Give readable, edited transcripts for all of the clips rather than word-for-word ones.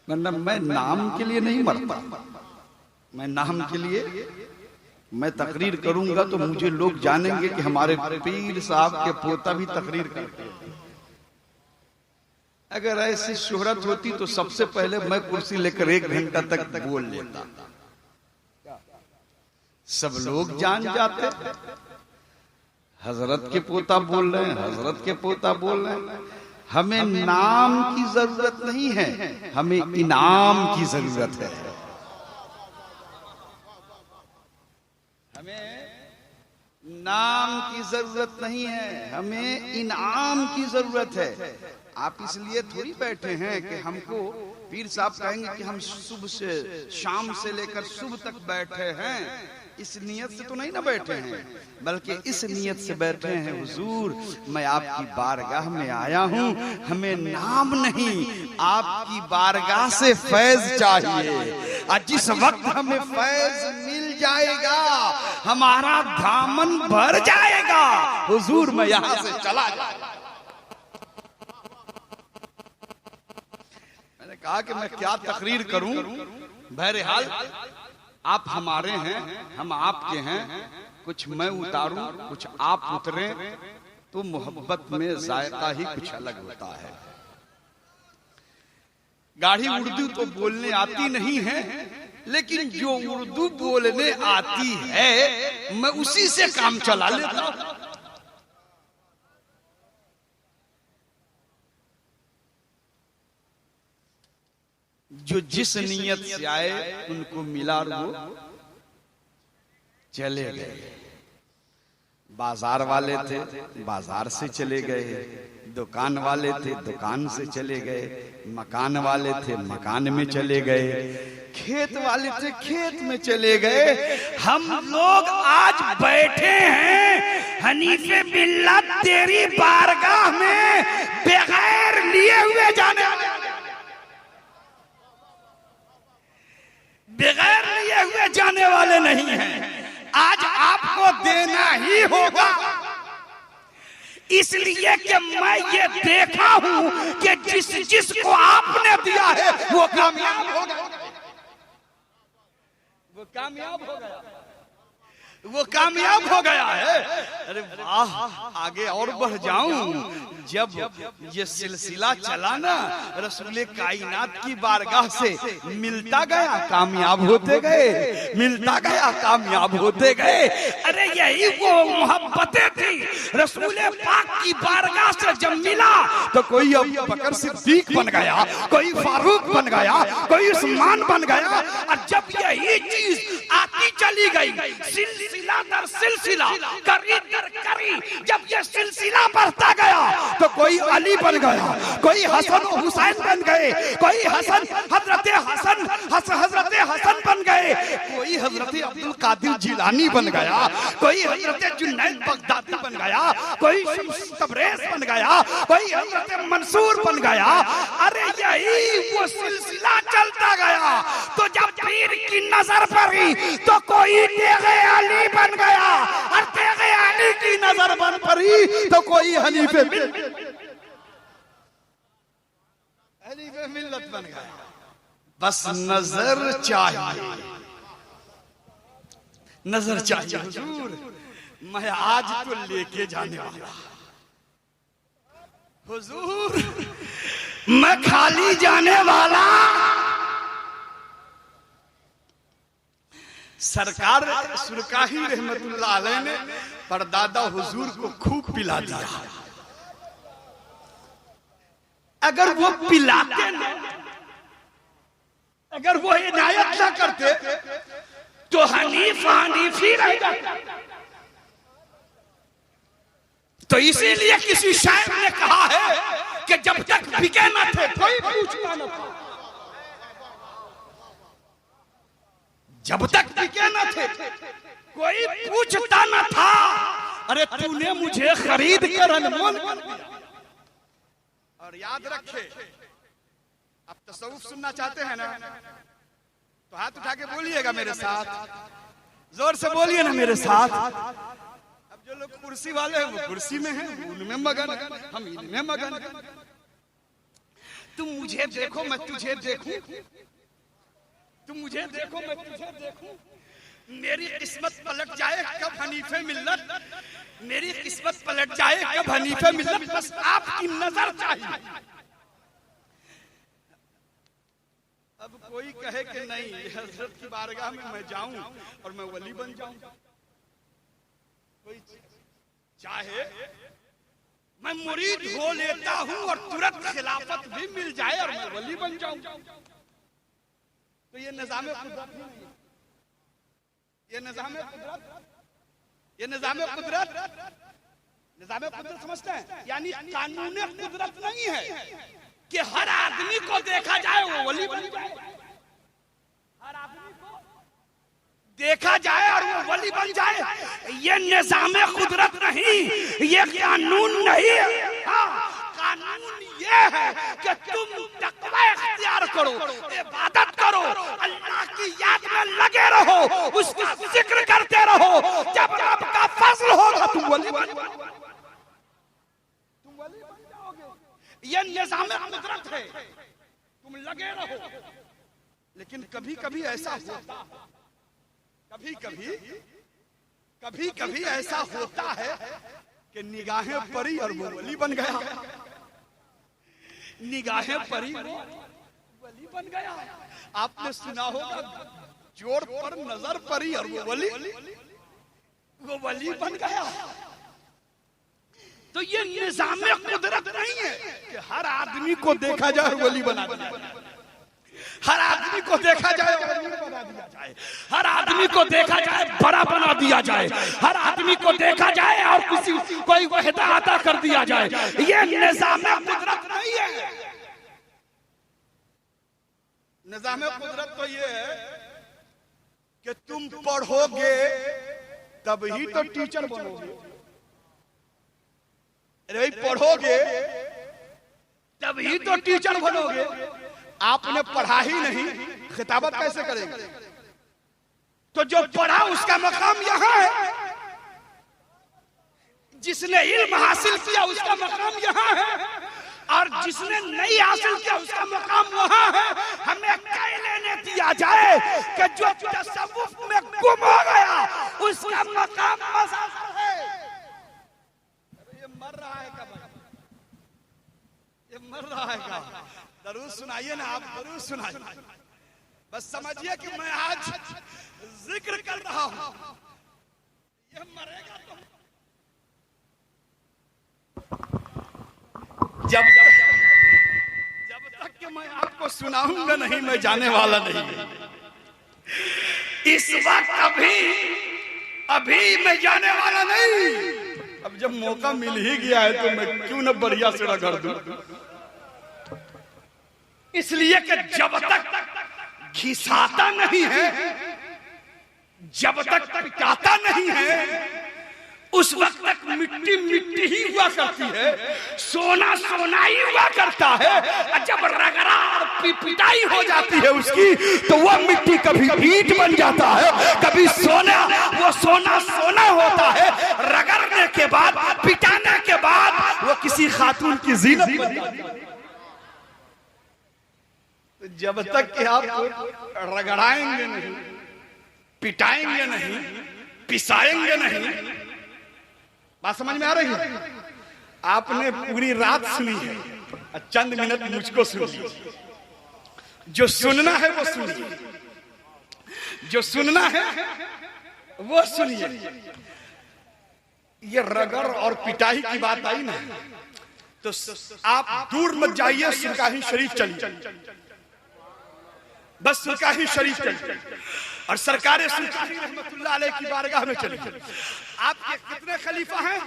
वरना मैं नाम के लिए नहीं मरता। मैं नाम के लिए मैं तकरीर करूंगा तो मुझे लोग जानेंगे कि हमारे पीर साहब के पोता भी तकरीर करते हैं। अगर ऐसी शोहरत होती तो सबसे पहले मैं कुर्सी लेकर 1 घंटा तक बोल लेता। सब लोग जान जाते हजरत के पोता बोल रहे हैं, हजरत के पोता बोल रहे हैं। हमें नाम की जरूरत नहीं है, हमें इनाम की जरूरत है। हमें नाम की जरूरत नहीं है, हमें इनाम की जरूरत है। आप इसलिए थोड़ी बैठे हैं कि हमको पीर साहब कहेंगे कि हम सुबह से शाम से लेकर सुबह तक बैठे हैं। इस नियत से तो नहीं ना बैठे हैं, बल्कि इस नियत से बैठे हैं, हुजूर मैं आपकी बारगाह में आया हूँ, हमें नाम नहीं आपकी बारगाह से फैज चाहिए। और जिस वक्त हमें फैज मिल जाएगा हमारा दामन भर जाएगा, हुजूर मैं यहाँ से चला जाऊंगा। मैंने कहा कि मैं क्या तकरीर करूं, बहरहाल आप हमारे हैं, हम आपके हैं, कुछ मैं उतारूं कुछ आप उतरे तो मोहब्बत में जायका ही कुछ अलग होता है। गाढ़ी उर्दू तो बोलने आती नहीं है, लेकिन जो उर्दू बोलने आती है मैं उसी से काम चला लेता हूं। जो जिस नियत से आए उनको मिला और वो चले गए। बाजार वाले थे बाजार से चले गए, दुकान वाले थे दुकान से चले गए, मकान वाले थे मकान में चले गए, खेत वाले थे खेत में चले गए। हम लोग आज बैठे हैं हनीफे बिल्ला तेरी बारगाह में बगैर लिए हुए जाने वाले, बगैर लिए हुए जाने वाले नहीं हैं। आज आपको देना ही होगा, इसलिए कि मैं ये देखा हूं कि जिसको आपने दिया है वो कामयाब हो गया, वो कामयाब हो गया, वो कामयाब हो गया है। अरे वाह, आगे और बढ़ जाऊं। जब ये सिलसिला चला ना रसूले कायनात की बारगाह से मिलता गया कामयाब होते गए, मिलता गया कामयाब होते गए। अरे यही वो मोहब्बतें थी। रसूले पाक की बारगाह से जब मिला तो कोई अबू बकर सिद्दीक बन गया, कोई फारूक बन गया, कोई उस्मान बन गया। और जब यही चीज आती चली गई सिलसिला दर सिलसिला, करी दर करी, जब ये सिलसिला बढ़ता गया तो कोई अली बन गया, कोई हसन हुसैन बन गए, कोई हजरत हसन बन गए, कोई हजरत अब्दुल कादिर जिलानी बन गया, कोई हजरत जुनैद बगदादी बन गया, कोई शम्स तबरेज बन गया, कोई हजरत मंसूर बन गया। अरे यही वो सिलसिला चलता गया। तो जब पीर की नजर पड़ी तो कोई तेगे अली बन गया, और तेगे अली की नजर बन पड़ी तो कोई हनीफे मिल्लत बन गया। बस नजर चाहिए, नजर चाहिए। हुजूर मैं आज तो लेके जाने वाला, हुजूर मैं खाली जाने वाला। सरकार सुरकाही रहमतुल्लाह अलैह ने परदादा हुजूर को खूब पिला दिया। अगर वो पिलाते न, अगर वो इनायत न करते तो हनीफी रह जाता। तो इसीलिए किसी शायर ने कहा है कि जब तक बिके न थे कोई पूछता न था, जब तक बिके न थे कोई पूछता न था। अरे तूने मुझे खरीद कर अनमोल कर दिया। और याद रखे, अब तसव्वुफ सुनना चाहते हैं ना तो हाथ उठा के बोलिएगा मेरे साथ, जोर से बोलिए ना मेरे साथ। अब जो लोग कुर्सी वाले हैं वो कुर्सी में हैं, उनमें मगन, हम इनमें मगन। तुम मुझे देखो मैं तुझे देखूं, तुम मुझे देखो मैं तुझे देखूं, मेरी किस्मत पलट जाए कब हनीफे मिल्लत, मेरी किस्मत पलट जाए कब हनीफे मिल्लत, बस आपकी नजर चाहिए। अब कोई कहे कि नहीं हजरत की बारगाह में मैं जाऊं और मैं वली बन जाऊं, कोई चाहे मैं मुरीद हो लेता हूं और तुरंत खिलाफत भी मिल जाए और मैं वली बन जाऊं, तो ये निजाम कुदरत ही नहीं, ये निजाम कुदरत, ये निजाम कुदरत, निजाम कुदरत समझते हैं, यानी कानून कुदरत नहीं है कि हर आदमी को देखा जाए वो वली बन जाए, हर आदमी को देखा जाए और वो वली बन जाए, ये निजाम कुदरत नहीं, ये कानून नहीं है। हाँ, कानून ये है कि तुम तकवा इख्तियार करो, इबादत करो, अल्लाह की याद में लगे रहो, उसका जिक्र करते रहो, जब रब का फजल होगा तुम वली बन जाओगे, तुम वली बन जाओगे। ये निजाम कुदरत है, तुम लगे रहो। लेकिन कभी कभी ऐसा होता है, कभी कभी ऐसा होता है कि निगाहें परी और वो वली बन गया, निगाहें परी वली बन गया। आपने सुना होगा जोर पर नजर परी और वो वली बन गया। तो ये निजाम कुदरत नहीं है कि हर आदमी को देखा जाए और वली बना दिया जाए, हर आदमी को देखा जाए और वली बना दिया जाए, हर आदमी को देखा जाए बड़ा बना दिया जाए, हर आदमी को देखा जाए और किसी कोई वहदा अता कर दिया जाए, ये निजाम कुदरत नहीं है। निजाम कुदरत तो ये है कि तुम पढ़ोगे तभी तो टीचर बनोगे, अरे पढ़ोगे तभी तो टीचर बनोगे, आपने पढ़ा ही नहीं खिताबत कैसे करेंगे? तो जो पढ़ा उसका मकाम यहाँ है, जिसने इल्म हासिल किया उसका मकाम यहाँ है, और जिसने नहीं हासिल किया उसका मकाम वहाँ है। हमें कह लेने दिया जाए कि जो तसव्वुफ में गुम हो गया उसका मकाम मसाफर है। ये मर रहा है क्या भाई? ये मर रहा है क्या? जरूर सुनाइए ना, आप जरूर सुनाइए। बस समझिए कि मैं आज जिक्र कर रहा हूं, ये मरेगा तो जब तक कि मैं आपको सुनाऊंगा नहीं मैं जाने वाला नहीं। इस वक्त अभी मैं जाने वाला नहीं। अब जब मौका मिल ही गया है तो मैं क्यों न बढ़िया से रगड़ दूं। इसलिए कि जब तक घिसाता नहीं है, जब तक पिटाता नहीं है, उस वक्त तक मिट्टी मिट्टी ही हुआ करती है, सोना सोना ही हुआ करता है। और जब रगड़ा और पिटाई हो जाती है उसकी, तो वो मिट्टी कभी ईंट बन जाता है, कभी सोना, वो सोना सोना होता है। रगड़ने के बाद, पिटाने के बाद वो किसी खातून की जीनत बन जाती है। जब तक कि आप रगड़ाएंगे नहीं, पिटाएंगे नहीं, पिसाएंगे नहीं, बात समझ में आ रही है? आपने पूरी रात सुनी है, चंद मिनट मुझको सुनिए। जो सुनना है वो सुनिए, जो सुनना है वो सुनिए। ये रगड़ और पिटाई की बात आई ना, तो आप दूर मत जाइए, सुरकाही शरीफ चलिए, बस सुरकाही शरीफ चलिए और सरकार सुरकाही रहमतुल्लाह अलैह की बारगाह में चलिए। आपके कितने खलीफा हैं?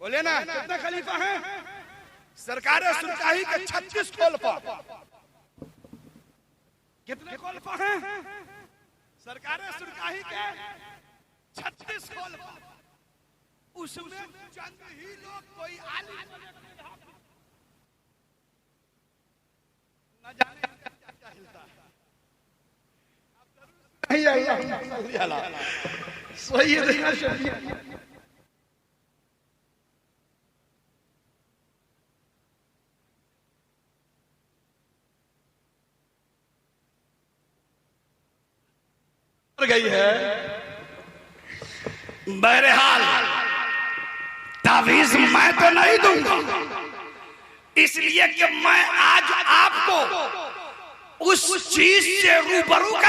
बोले ना, कितने खलीफा हैं? सरकार सुरकाही के 36 खलीफा। कितने खलीफा हैं? सरकार सुरकाही के 36 खलीफा। उसमें चंद ही लोग कोई आलिम न जाने क्या हिलता है। गई है। बहरहाल तावीज मैं तो नहीं दूंगा, इसलिए कि मैं आज आपको उस चीज से रूबरू कर